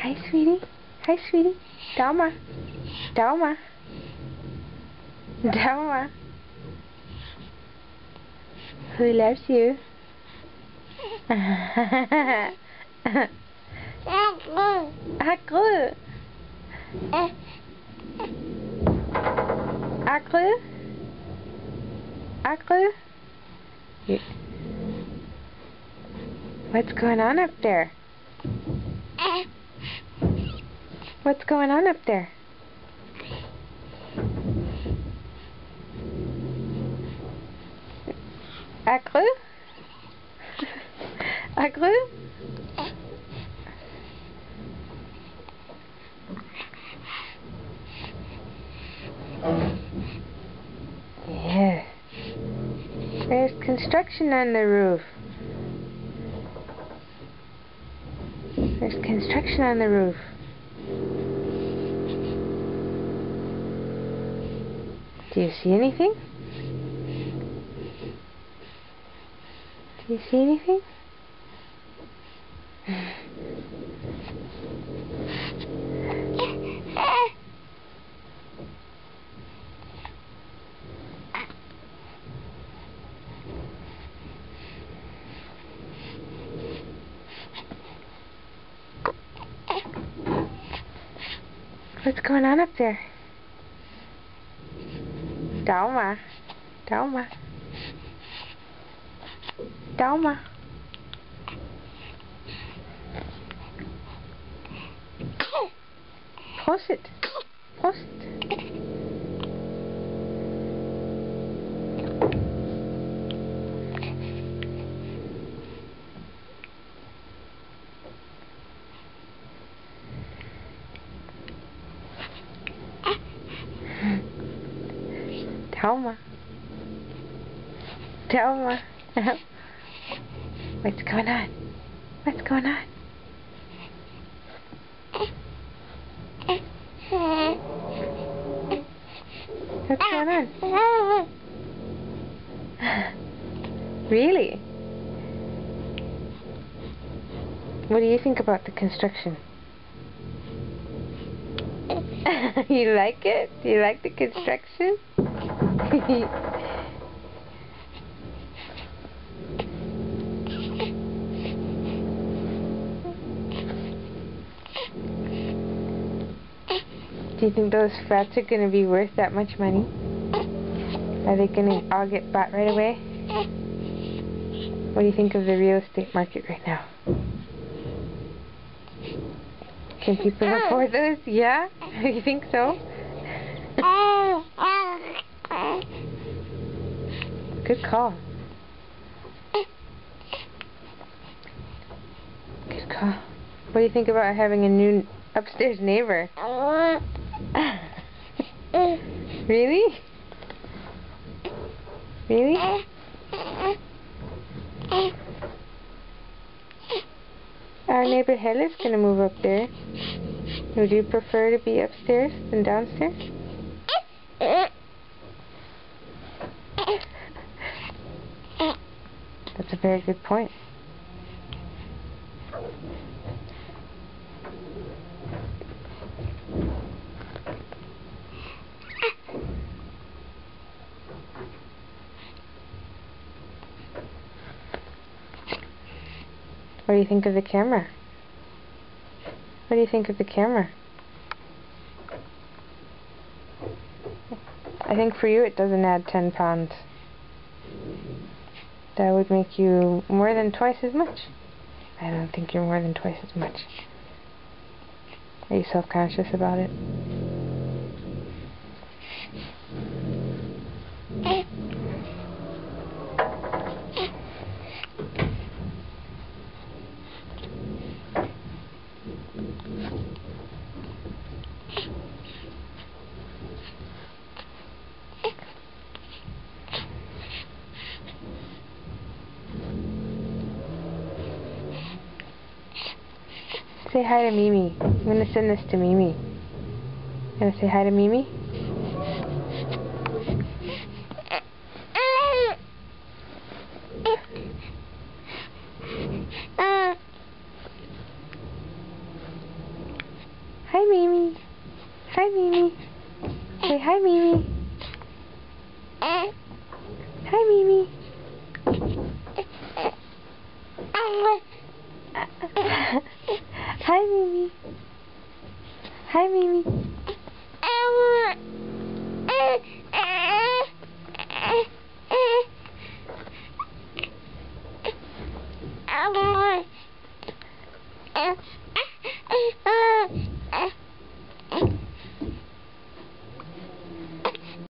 Hi, sweetie. Hi, sweetie. Dalma. Dalma. Dalma. Who loves you? Akru. Akru. Akru. What's going on up there? What's going on up there? Akru? Akru? Yeah. There's construction on the roof. There's construction on the roof. Do you see anything? Do you see anything? What's going on up there? Dalma. Dalma. Dalma. Push it. Push it. Dalma. Dalma. What's going on? What's going on? What's going on? Really? What do you think about the construction? You like it? Do you like the construction? Do you think those frets are going to be worth that much money? Are they going to all get bought right away? What do you think of the real estate market right now? Can people afford those? Yeah? You think so? Good call. Good call. What do you think about having a new upstairs neighbor? Really? Really? Our neighbor Hella's gonna move up there. Would you prefer to be upstairs than downstairs? That's a very good point. What do you think of the camera? What do you think of the camera? I think for you it doesn't add 10 pounds. That would make you more than twice as much. I don't think you're more than twice as much. Are you self-conscious about it? Say hi to Mimi. I'm going to send this to Mimi. Going to say hi to Mimi? Hi, Mimi. Say hi, Mimi. Hi, Mimi. Hi, Mimi. Hi, Mimi.